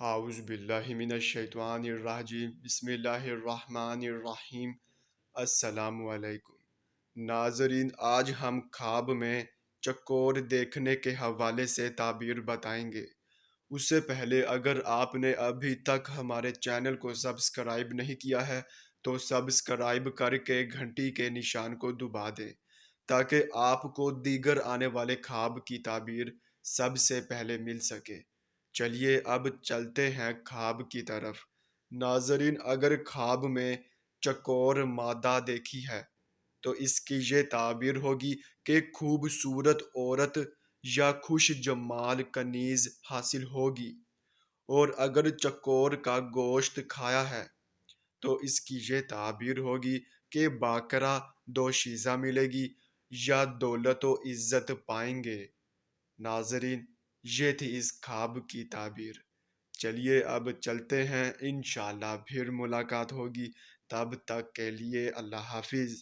اعوذ باللہ من الشیطان الرجیم بسم اللہ الرحمن الرحیم۔ السلام علیکم ناظرین، آج ہم خواب میں چکور دیکھنے کے حوالے سے تعبیر بتائیں گے۔ اس سے پہلے اگر آپ نے ابھی تک ہمارے چینل کو سبسکرائب نہیں کیا ہے تو سبسکرائب کر کے گھنٹی کے نشان کو دبا دیں تاکہ آپ کو دیگر آنے والے خواب کی تعبیر سب سے پہلے مل سکے۔ چلیے اب چلتے ہیں خواب کی طرف۔ ناظرین، اگر خواب میں چکور مادہ دیکھی ہے تو اس کی یہ تعبیر ہوگی کہ خوبصورت عورت یا خوش جمال کنیز حاصل ہوگی، اور اگر چکور کا گوشت کھایا ہے تو اس کی یہ تعبیر ہوگی کہ باقرہ دوشیزہ ملے گی یا دولت و عزت پائیں گے۔ ناظرین، یہ تھی اس خواب کی تعبیر۔ چلیے اب چلتے ہیں، انشاءاللہ پھر ملاقات ہوگی، تب تک کے لیے اللہ حافظ۔